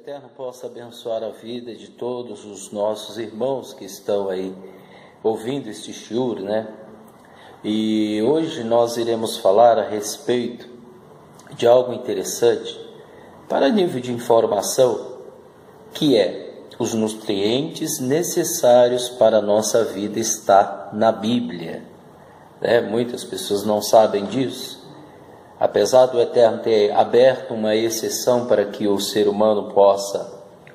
Eterno possa abençoar a vida de todos os nossos irmãos que estão aí ouvindo este shiur, né? E hoje nós iremos falar a respeito de algo interessante para nível de informação, que é os nutrientes necessários para a nossa vida está na Bíblia. Muitas pessoas não sabem disso. Apesar do Eterno ter aberto uma exceção para que o ser humano possa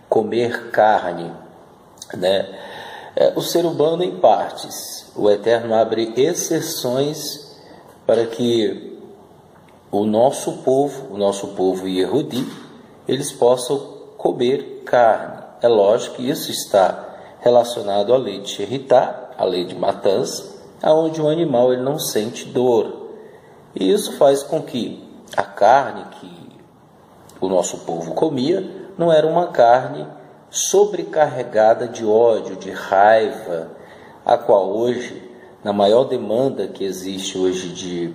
comer carne, o ser humano em partes, o Eterno abre exceções para que o nosso povo Yehudi, eles possam comer carne. É lógico que isso está relacionado à lei de Sheritá, a lei de matança, onde o animal ele não sente dor. E isso faz com que a carne que o nosso povo comia não era uma carne sobrecarregada de ódio, de raiva, a qual hoje, na maior demanda que existe hoje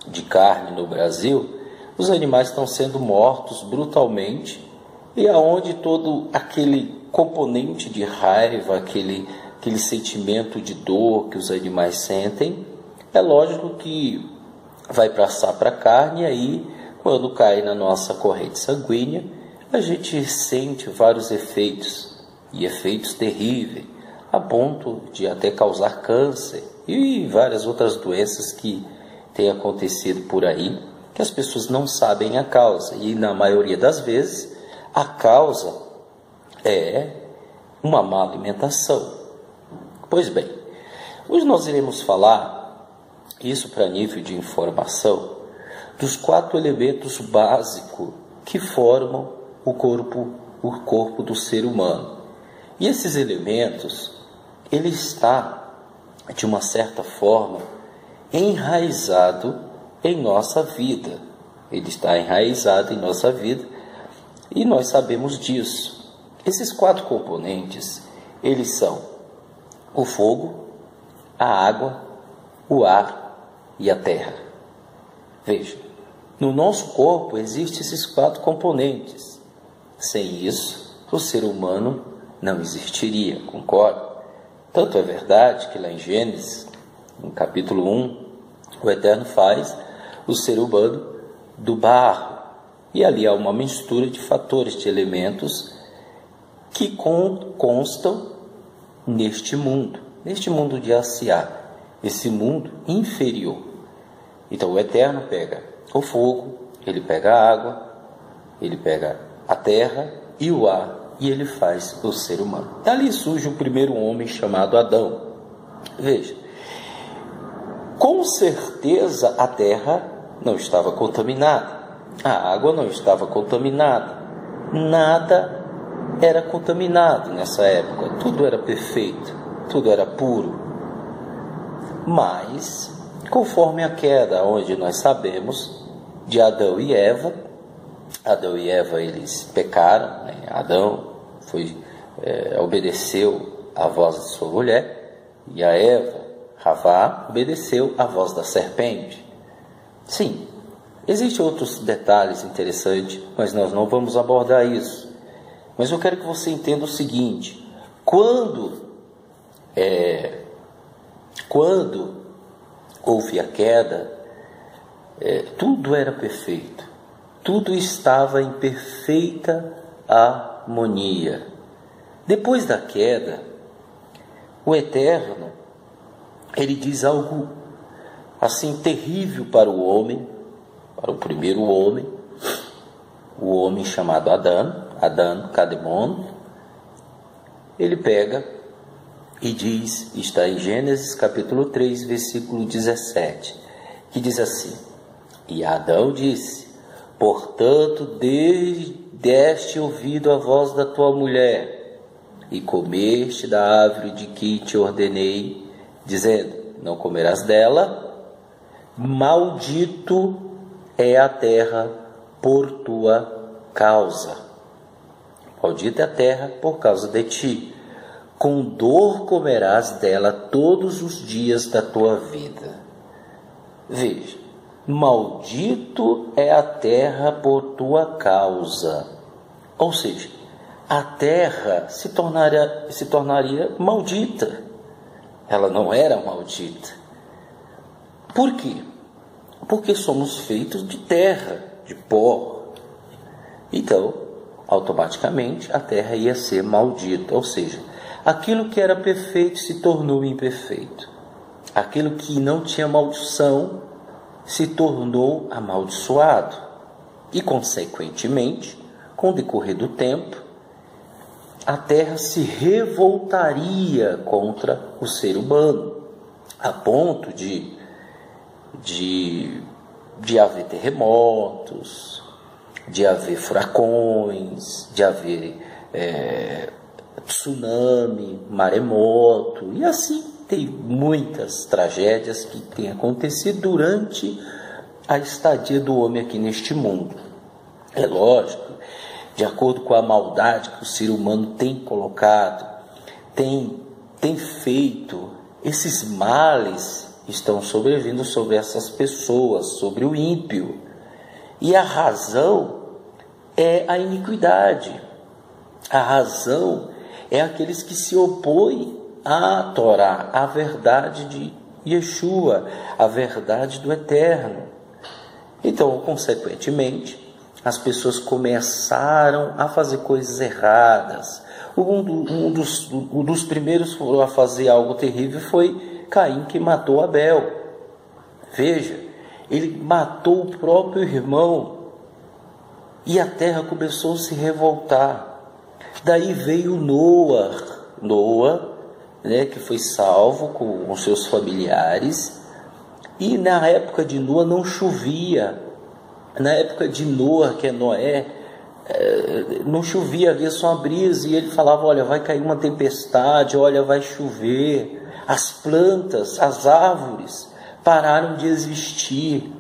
de carne no Brasil, os animais estão sendo mortos brutalmente, e aonde todo aquele componente de raiva, aquele sentimento de dor que os animais sentem, é lógico que vai passar para a carne, e aí, quando cai na nossa corrente sanguínea, a gente sente vários efeitos, e efeitos terríveis, a ponto de até causar câncer, e várias outras doenças que têm acontecido por aí, que as pessoas não sabem a causa, e na maioria das vezes, a causa é uma má alimentação. Pois bem, hoje nós iremos falar, isso para nível de informação, dos 4 elementos básicos que formam o corpo do ser humano. E esses elementos, ele está, de uma certa forma, enraizado em nossa vida. Ele está enraizado em nossa vida e nós sabemos disso. Esses 4 componentes, eles são o fogo, a água, o ar e a terra. Veja, no nosso corpo existem esses 4 componentes. Sem isso, o ser humano não existiria, concorda? Tanto é verdade que lá em Gênesis, no capítulo 1, o Eterno faz o ser humano do barro. E ali há uma mistura de fatores, de elementos que constam neste mundo de Asiá, esse mundo inferior. Então o Eterno pega o fogo, ele pega a água, ele pega a terra e o ar, e ele faz o ser humano. Dali surge o primeiro homem chamado Adão. Veja, com certeza a terra não estava contaminada, a água não estava contaminada, nada era contaminado nessa época, tudo era perfeito, tudo era puro. Mas, conforme a queda, onde nós sabemos, de Adão e Eva eles pecaram, Adão obedeceu à voz de sua mulher, e a Eva, Havá, obedeceu à voz da serpente. Sim, existem outros detalhes interessantes, mas nós não vamos abordar isso. Mas eu quero que você entenda o seguinte: quando houve a queda, tudo era perfeito, tudo estava em perfeita harmonia. Depois da queda, o Eterno, ele diz algo assim terrível para o homem, para o primeiro homem, o homem chamado Adão Kadmon. Ele pega e diz, está em Gênesis capítulo 3, versículo 17, que diz assim: e Adão disse, portanto deste ouvido à voz da tua mulher, e comeste da árvore de que te ordenei, dizendo, não comerás dela, maldito é a terra por tua causa. Maldita é a terra por causa de ti. Com dor comerás dela todos os dias da tua vida. Veja, maldito é a terra por tua causa. Ou seja, a terra se tornaria maldita. Ela não era maldita. Por quê? Porque somos feitos de terra, de pó. Então, automaticamente, a terra ia ser maldita. Ou seja, aquilo que era perfeito se tornou imperfeito. Aquilo que não tinha maldição se tornou amaldiçoado. E, consequentemente, com o decorrer do tempo, a terra se revoltaria contra o ser humano, a ponto de haver terremotos, de haver furacões, de haver tsunami, maremoto, e assim tem muitas tragédias que têm acontecido durante a estadia do homem aqui neste mundo. É lógico, de acordo com a maldade que o ser humano tem colocado, tem feito, esses males estão sobrevindo sobre essas pessoas, sobre o ímpio. E a razão é a iniquidade. A razão é aqueles que se opõem à Torá, à verdade de Yeshua, à verdade do Eterno. Então, consequentemente, as pessoas começaram a fazer coisas erradas. Um dos primeiros a fazer algo terrível foi Caim, que matou Abel. Veja, ele matou o próprio irmão e a terra começou a se revoltar. Daí veio Noa, né, que foi salvo com os seus familiares, e na época de Noa não chovia. Na época de Noa, que é Noé, não chovia, havia só uma brisa, e ele falava, olha, vai cair uma tempestade, olha, vai chover. As plantas, as árvores pararam de existir.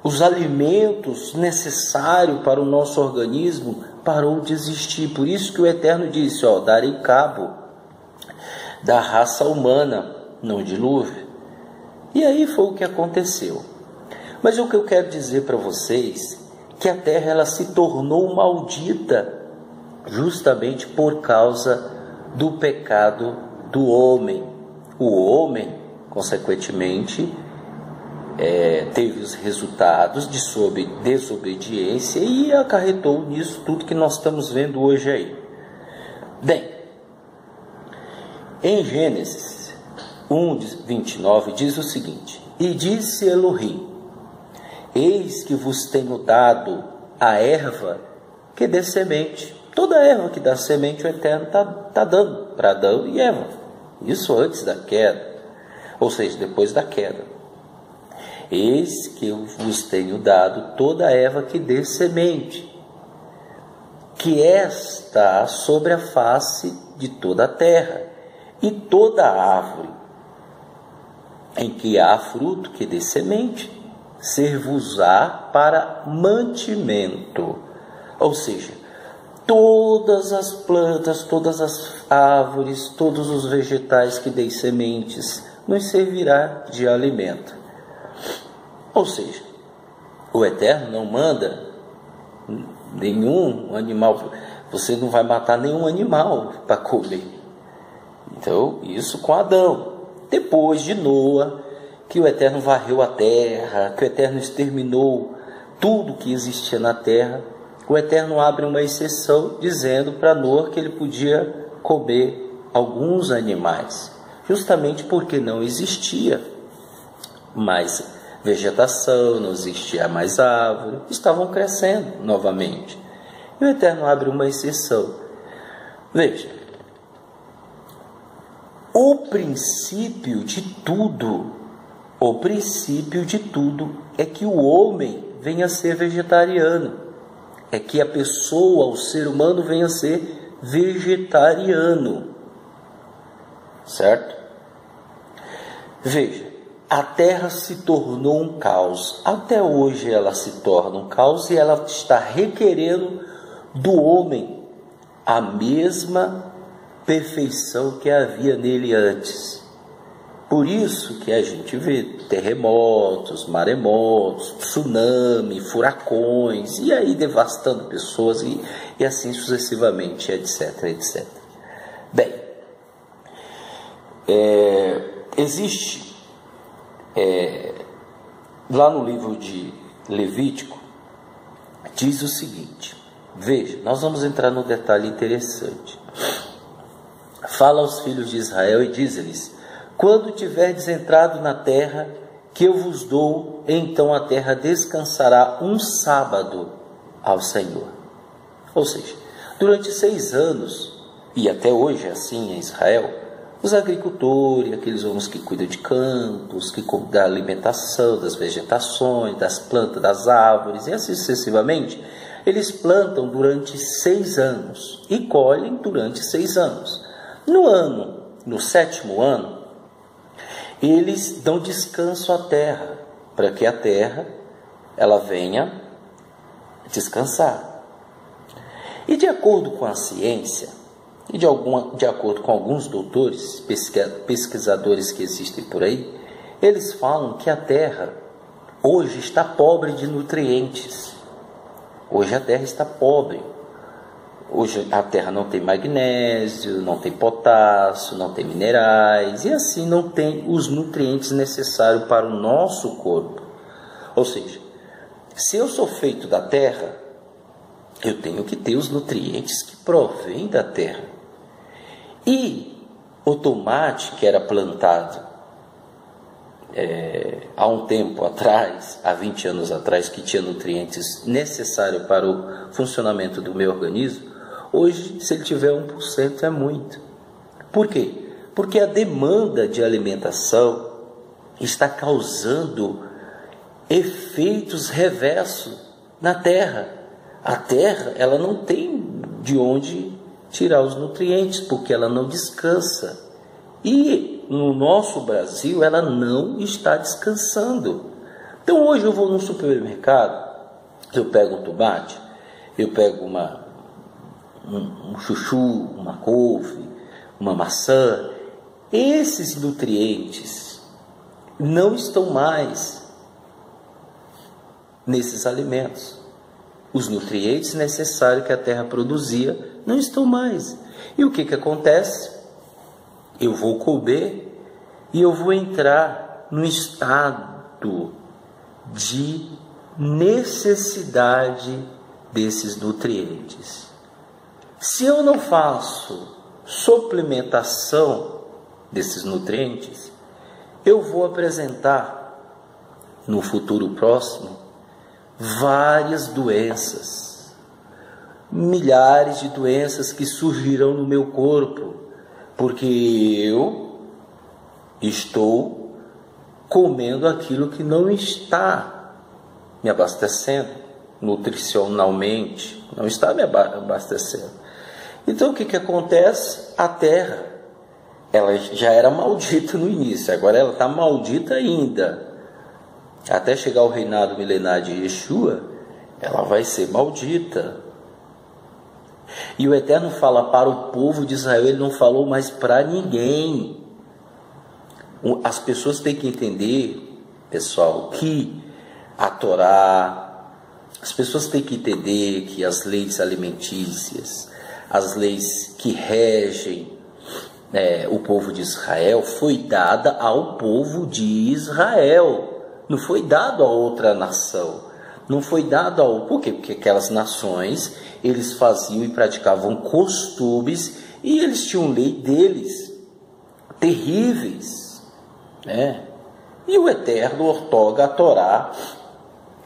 Os alimentos necessários para o nosso organismo parou de existir. Por isso que o Eterno disse, darei cabo da raça humana no dilúvio. E aí foi o que aconteceu. Mas o que eu quero dizer para vocês, que a terra ela se tornou maldita justamente por causa do pecado do homem. O homem, consequentemente, teve os resultados de sua desobediência e acarretou nisso tudo que nós estamos vendo hoje aí. Bem, em Gênesis 1:29 diz o seguinte: E disse Elohim, eis que vos tenho dado a erva que dê semente. Toda erva que dá semente, o Eterno está dando para Adão e Eva. Isso antes da queda, ou seja, depois da queda. Eis que eu vos tenho dado toda erva que dê semente, que está sobre a face de toda a terra, e toda árvore em que há fruto que dê semente, ser-vos-á para mantimento. Ou seja, todas as plantas, todas as árvores, todos os vegetais que deem sementes, nos servirá de alimento. Ou seja, o Eterno não manda nenhum animal, você não vai matar nenhum animal para comer. Então, isso com Adão. Depois de Noa, que o Eterno varreu a terra, que o Eterno exterminou tudo que existia na terra, o Eterno abre uma exceção dizendo para Noa que ele podia comer alguns animais, justamente porque não existia mais vegetação, não existia mais árvore, estavam crescendo novamente. E o Eterno abre uma exceção. Veja, o princípio de tudo é que o homem venha a ser vegetariano, é que a pessoa, o ser humano venha a ser vegetariano, certo? Veja, a terra se tornou um caos, até hoje ela se torna um caos e ela está requerendo do homem a mesma perfeição que havia nele antes. Por isso que a gente vê terremotos, maremotos, tsunami, furacões, e aí devastando pessoas e assim sucessivamente, etc, etc. Bem, existe lá no livro de Levítico, diz o seguinte, veja, nós vamos entrar num detalhe interessante. Fala aos filhos de Israel e diz-lhes: quando tiverdes entrado na terra que eu vos dou, então a terra descansará um sábado ao Senhor. Ou seja, durante 6 anos, e até hoje é assim em Israel, os agricultores, aqueles homens que cuidam de campos, que cuidam da alimentação, das vegetações, das plantas, das árvores, e assim sucessivamente, eles plantam durante 6 anos e colhem durante 6 anos. No 7º ano, eles dão descanso à terra, para que a terra ela venha descansar. E de acordo com a ciência, e de acordo com alguns doutores, pesquisadores que existem por aí, eles falam que a terra hoje está pobre de nutrientes. Hoje a terra está pobre. Hoje a terra não tem magnésio, não tem potássio, não tem minerais, e assim não tem os nutrientes necessários para o nosso corpo. Ou seja, se eu sou feito da terra, eu tenho que ter os nutrientes que provêm da terra. E o tomate que era plantado há um tempo atrás, há 20 anos atrás, que tinha nutrientes necessários para o funcionamento do meu organismo, hoje, se ele tiver 1%, é muito. Por quê? Porque a demanda de alimentação está causando efeitos reversos na terra. A terra, ela não tem de onde tirar os nutrientes, porque ela não descansa. E no nosso Brasil, ela não está descansando. Então, hoje eu vou no supermercado, eu pego um tomate, eu pego um chuchu, uma couve, uma maçã. Esses nutrientes não estão mais nesses alimentos. Os nutrientes necessários que a terra produzia não estão mais. E o que acontece? Eu vou comer e eu vou entrar no estado de necessidade desses nutrientes. Se eu não faço suplementação desses nutrientes, eu vou apresentar no futuro próximo várias doenças, milhares de doenças que surgirão no meu corpo, porque eu estou comendo aquilo que não está me abastecendo nutricionalmente, não está me abastecendo. Então o que acontece? A terra, ela já era maldita no início, agora ela está maldita ainda. Até chegar ao reinado milenar de Yeshua, ela vai ser maldita. E o Eterno fala para o povo de Israel, ele não falou mais para ninguém. As pessoas têm que entender, pessoal, que a Torá, as pessoas têm que entender que as leis alimentícias, as leis que regem o povo de Israel, foi dada ao povo de Israel. Não foi dado a outra nação. Não foi dado ao... Por quê? Porque aquelas nações, eles faziam e praticavam costumes e eles tinham lei deles, terríveis, né? E o Eterno ortoga a Torá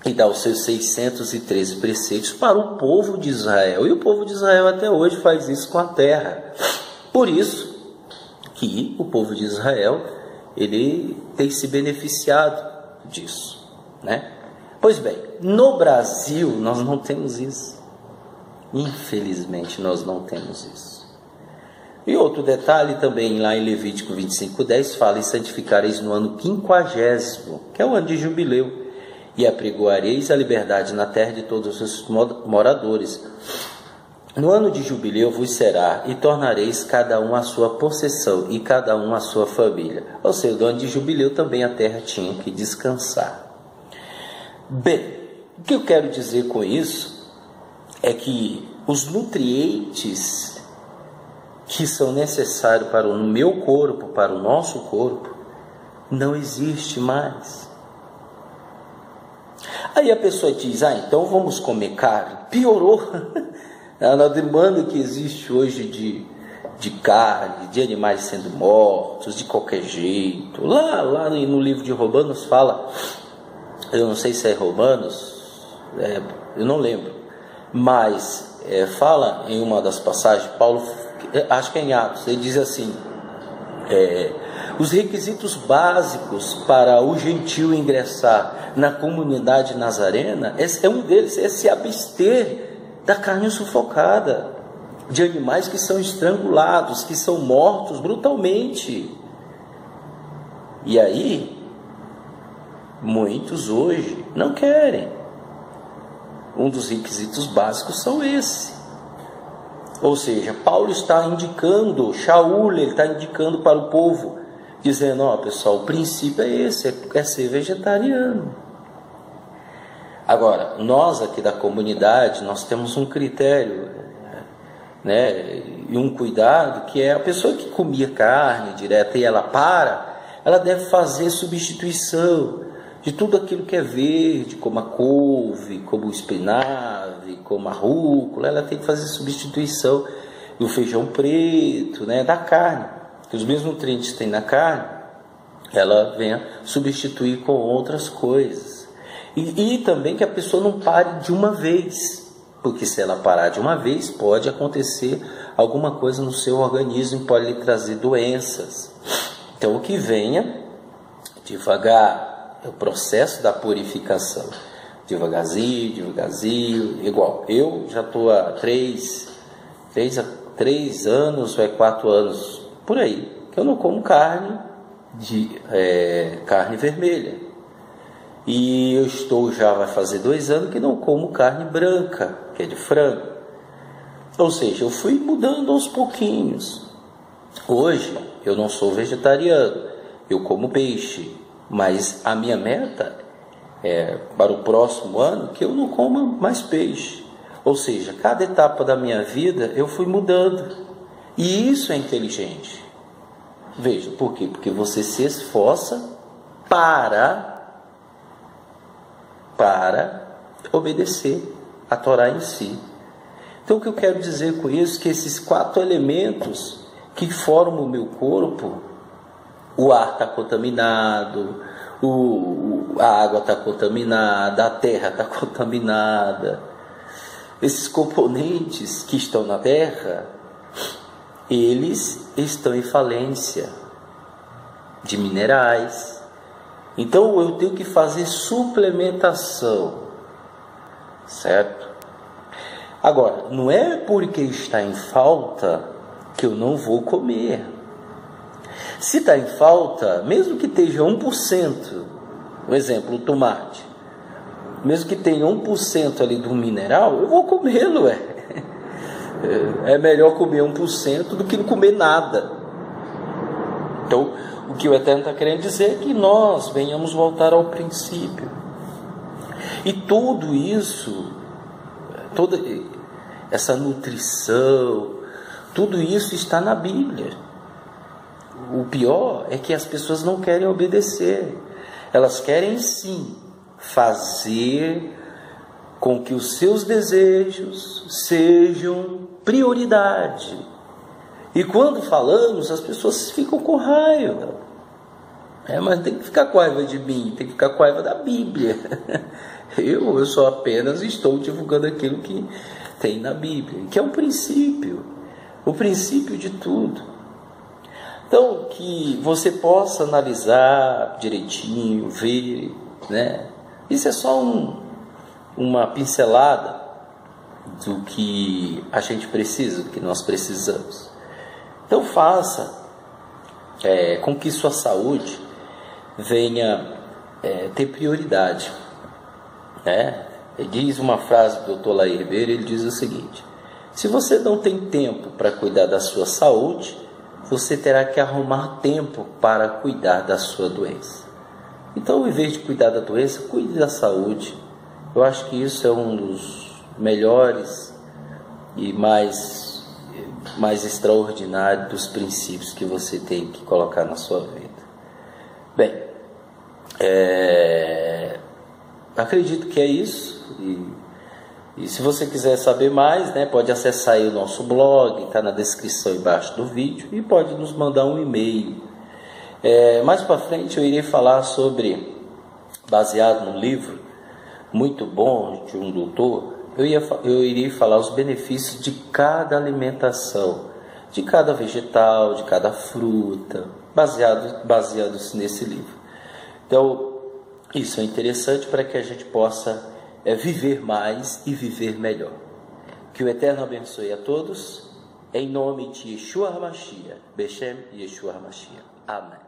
e dá os seus 613 preceitos para o povo de Israel. E o povo de Israel até hoje faz isso com a terra. Por isso que o povo de Israel, ele tem se beneficiado disso, né? Pois bem, no Brasil nós não temos isso. Infelizmente nós não temos isso. E outro detalhe também, lá em Levítico 25:10, fala: e santificareis no ano 50º, que é o ano de jubileu, e apregoareis a liberdade na terra de todos os seus moradores. No ano de jubileu vos será, e tornareis cada um a sua possessão, e cada um a sua família. Ou seja, no ano de jubileu também a terra tinha que descansar. Bem, o que eu quero dizer com isso é que os nutrientes que são necessários para o meu corpo, para o nosso corpo, não existe mais. Aí a pessoa diz, então vamos comer carne. Piorou. Na demanda que existe hoje de carne, de animais sendo mortos, de qualquer jeito. Lá no livro de Romanos fala, eu não sei se é Romanos, eu não lembro, mas fala em uma das passagens, Paulo, acho que é em Atos, ele diz assim, os requisitos básicos para o gentio ingressar na comunidade nazarena, um deles é se abster da carne sufocada, de animais que são estrangulados, que são mortos brutalmente. E aí, muitos hoje não querem. Um dos requisitos básicos são esse. Ou seja, Paulo está indicando, Shaul, ele está indicando para o povo, dizendo, pessoal, o princípio é esse, é ser vegetariano. Agora, nós aqui da comunidade, nós temos um critério, né, e um cuidado, que é a pessoa que comia carne direta e ela deve fazer substituição de tudo aquilo que é verde, como a couve, como o espinafre, como a rúcula, ela tem que fazer substituição do feijão preto, né, da carne, que os mesmos nutrientes que tem na carne, ela venha substituir com outras coisas. E também que a pessoa não pare de uma vez, porque se ela parar de uma vez, pode acontecer alguma coisa no seu organismo, pode lhe trazer doenças. Então, o que venha, devagar, é o processo da purificação. Devagarzinho, igual. Eu já estou há 3 anos, 4 anos, por aí, que eu não como carne vermelha. E eu vai fazer 2 anos que não como carne branca, que é de frango. Ou seja, eu fui mudando aos pouquinhos. Hoje, eu não sou vegetariano, eu como peixe. Mas a minha meta é, para o próximo ano, que eu não coma mais peixe. Ou seja, cada etapa da minha vida eu fui mudando. E isso é inteligente. Veja, por quê? Porque você se esforça para obedecer a Torá em si. Então, o que eu quero dizer com isso? Que esses 4 elementos que formam o meu corpo, o ar está contaminado, a água está contaminada, a terra está contaminada. Esses componentes que estão na terra, eles estão em falência de minerais. Então eu tenho que fazer suplementação, certo? Agora, não é porque está em falta que eu não vou comer. Se está em falta, mesmo que esteja 1%, por exemplo, o tomate, mesmo que tenha 1% ali do mineral, eu vou comê-lo, É melhor comer 1% do que não comer nada. Então, o que o Eterno está querendo dizer é que nós venhamos voltar ao princípio. E tudo isso, toda essa nutrição, tudo isso está na Bíblia. O pior é que as pessoas não querem obedecer. Elas querem sim fazer com que os seus desejos sejam prioridade. E quando falamos, as pessoas ficam com raiva. Mas não tem que ficar com raiva de mim, tem que ficar com raiva da Bíblia. Eu só apenas estou divulgando aquilo que tem na Bíblia, que é o princípio de tudo. Então, que você possa analisar direitinho, ver, né? Isso é só uma pincelada do que a gente precisa, do que nós precisamos. Então faça com que sua saúde venha ter prioridade, né? Ele diz uma frase do Dr. Lair Ribeiro, ele diz o seguinte: Se você não tem tempo para cuidar da sua saúde, você terá que arrumar tempo para cuidar da sua doença. Então, em vez de cuidar da doença, cuide da saúde. Eu acho que isso é um dos melhores e mais extraordinários dos princípios que você tem que colocar na sua vida. Bem, acredito que é isso. E se você quiser saber mais, pode acessar aí o nosso blog, está na descrição embaixo do vídeo, e pode nos mandar um e-mail. Mais para frente eu irei falar sobre, baseado num livro muito bom de um doutor, eu irei falar os benefícios de cada alimentação, de cada vegetal, de cada fruta, baseados nesse livro. Então, isso é interessante para que a gente possa viver mais e viver melhor. Que o Eterno abençoe a todos, em nome de Yeshua HaMashiach, Beshem Yeshua HaMashiach. Amém.